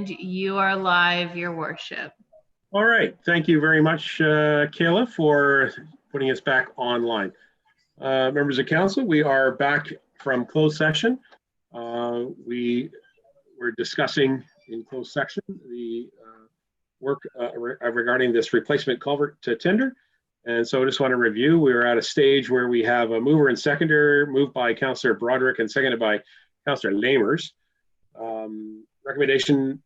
And you are live, Your Worship. All right. Thank you very much, Kayla, for putting us back online. Members of council, we are back from closed session. We were discussing in closed section the work regarding this replacement culvert to tender. And so I just want to review, we were at a stage where we have a mover and seconder, moved by Councillor Broderick and seconded by Councillor Lamers. Recommendation,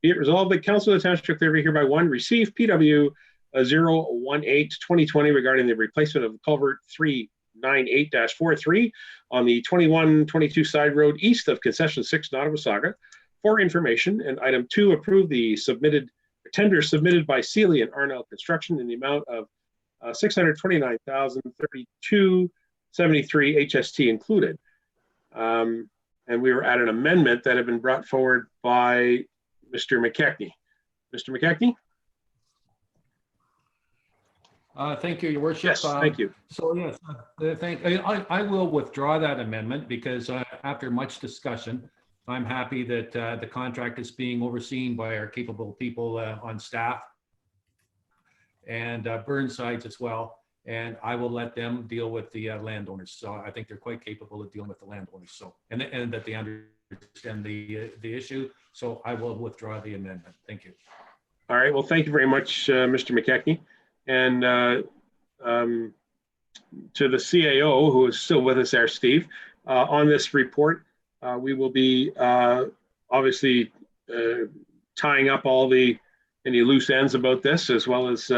be it resolved that Council of the Township of Clearview hereby one, receive PW 018-2020 regarding the replacement of culvert 398-43 on the 2122 side road east of concession 6 Nottawasaga for information. And item 2, approve the tender submitted by Sealy and Arnell Construction in the amount of $629,032.73 HST included. And we were at an amendment that had been brought forward by Mr. McKechnie. Mr. McKechnie? Thank you, Your Worship. Yes, thank you. So yes, I will withdraw that amendment because after much discussion, I'm happy that the contract is being overseen by our capable people on staff and Burnsides as well. And I will let them deal with the landowners. So I think they're quite capable of dealing with the landowners. So and that they understand the issue. So I will withdraw the amendment. Thank you. All right. Well, thank you very much, Mr. McKechnie. And to the CAO, who is still with us there, Steve, on this report, we will be obviously tying up all any loose ends about this, as well as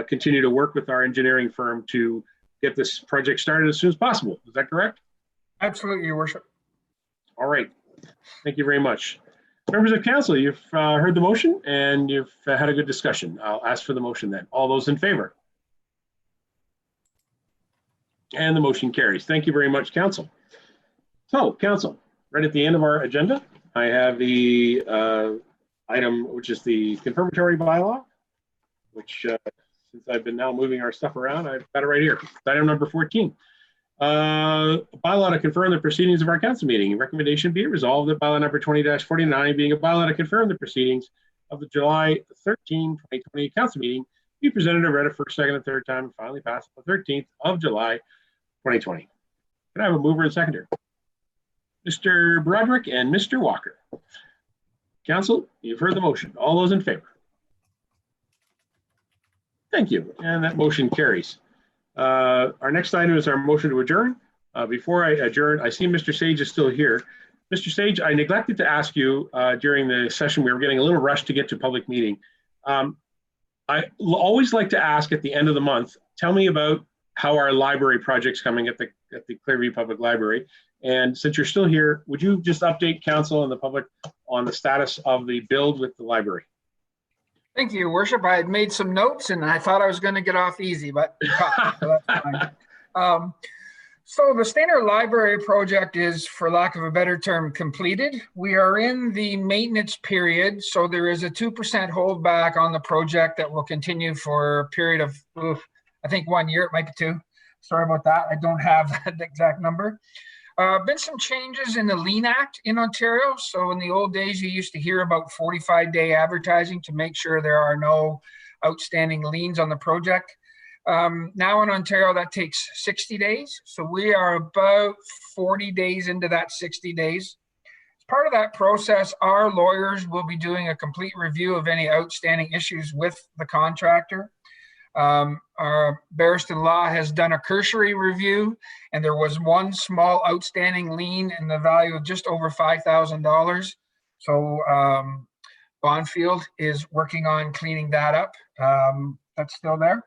continue to work with our engineering firm to get this project started as soon as possible. Is that correct? Absolutely, Your Worship. All right. Thank you very much. Members of council, you've heard the motion and you've had a good discussion. I'll ask for the motion then. All those in favor? And the motion carries. Thank you very much, council. So, council, right at the end of our agenda, I have the item, which is the confirmatory bylaw, which since I've been now moving our stuff around, I've got it right here. It's item number 14. Bylaw to confirm the proceedings of our council meeting. Recommendation be it resolved that bylaw number 20-49 being a bylaw to confirm the proceedings of the July 13, 2020 council meeting be presented and read a first, second, and third time and finally passed on the 13th of July 2020. Can I have a mover and seconder? Mr. Broderick and Mr. Walker. Council, you've heard the motion. All those in favor? Thank you. And that motion carries. Our next item is our motion to adjourn. Before I adjourn, I see Mr. Sage is still here. Mr. Sage, I neglected to ask you during the session, we were getting a little rushed to get to public meeting. I always like to ask at the end of the month, tell me about how our library project's coming at the Clearview Public Library. And since you're still here, would you just update council and the public on the status of the build with the library? Thank you, Your Worship. I had made some notes and I thought I was going to get off easy, but so that's fine. So the standard library project is, for lack of a better term, completed. We are in the maintenance period, so there is a 2% holdback on the project that will continue for a period of, I think 1 year, it might be 2. Sorry about that. I don't have the exact number. Been some changes in the Lien Act in Ontario. So in the old days, you used to hear about 45-day advertising to make sure there are no outstanding liens on the project. Now in Ontario, that takes 60 days. So we are about 40 days into that 60 days. As part of that process, our lawyers will be doing a complete review of any outstanding issues with the contractor. Our barrister-in-law has done a cursory review, and there was one small outstanding lien in the value of just over $5,000. So Bonfield is working on cleaning that up. That's still there.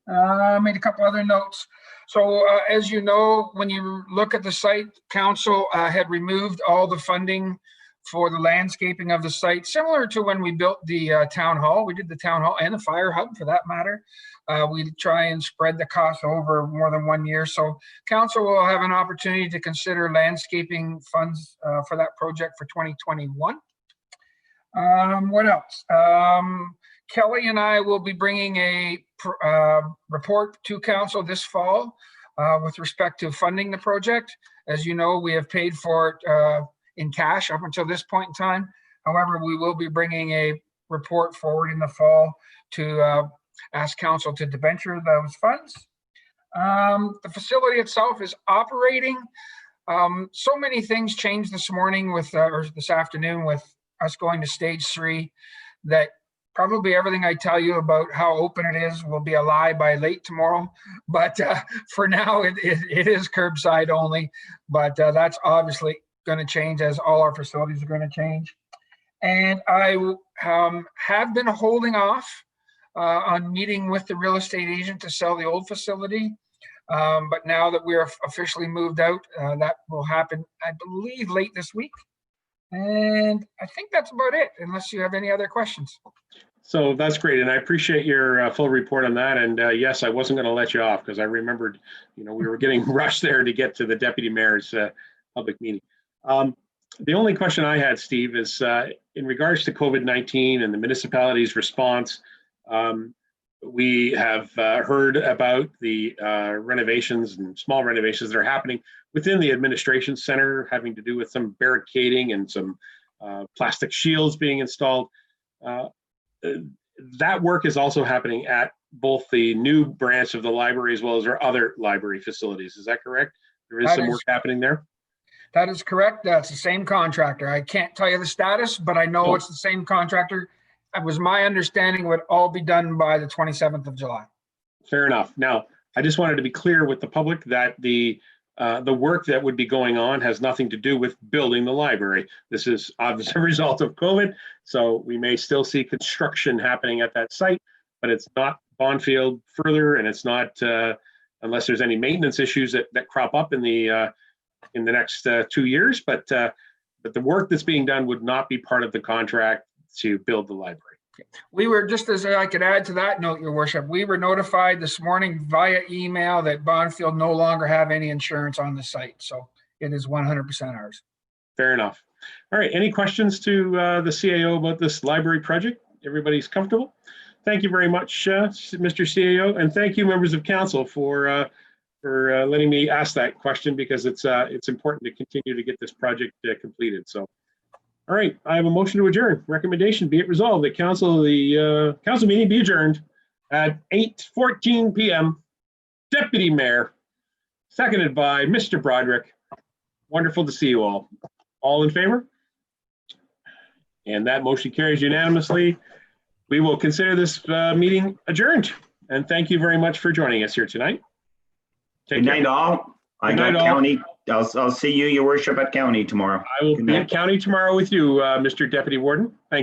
I made a couple other notes. So as you know, when you look at the site, council had removed all the funding for the landscaping of the site, similar to when we built the town hall. We did the town hall and the fire hub for that matter. We try and spread the cost over more than 1 year. So council will have an opportunity to consider landscaping funds for that project for 2021. What else? Kelly and I will be bringing a report to council this fall with respect to funding the project. As you know, we have paid for it in cash up until this point in time. However, we will be bringing a report forward in the fall to ask council to debenture those funds. The facility itself is operating. So many things changed this morning or this afternoon with us going to stage 3 that probably everything I tell you about how open it is will be a lie by late tomorrow. But for now, it is curbside only. But that's obviously going to change, as all our facilities are going to change. And I have been holding off on meeting with the real estate agent to sell the old facility. But now that we're officially moved out, that will happen, I believe, late this week. And I think that's about it, unless you have any other questions. So that's great. And I appreciate your full report on that. And yes, I wasn't going to let you off because I remembered, we were getting rushed there to get to the deputy mayor's public meeting. The only question I had, Steve, is in regards to COVID-19 and the municipality's response. We have heard about the renovations and small renovations that are happening within the administration center, having to do with some barricading and some plastic shields being installed. That work is also happening at both the new branch of the library as well as our other library facilities. Is that correct? There is some work happening there? That is correct. That's the same contractor. I can't tell you the status, but I know it's the same contractor. It was my understanding it would all be done by the 27th of July. Fair enough. Now, I just wanted to be clear with the public that the work that would be going on has nothing to do with building the library. This is obviously a result of COVID, so we may still see construction happening at that site, but it's not Bonfield further, and it's not unless there's any maintenance issues that crop up in the next 2 years. But the work that's being done would not be part of the contract to build the library. We were, just as I could add to that note, Your Worship, we were notified this morning via email that Bonfield no longer have any insurance on the site. So it is 100% ours. Fair enough. All right. Any questions to the CAO about this library project? Everybody's comfortable? Thank you very much, Mr. CAO. And thank you, members of council, for letting me ask that question, because it's important to continue to get this project completed. So. All right, I have a motion to adjourn. Recommendation, be it resolved that council meeting be adjourned at 8:14 p.m. Deputy Mayor, seconded by Mr. Broderick. Wonderful to see you all. All in favor? And that motion carries unanimously. We will consider this meeting adjourned. And thank you very much for joining us here tonight. Good night, all. I got county. I'll see you, Your Worship, at county tomorrow. I will be at county tomorrow with you, Mr. Deputy Warden. Thank you.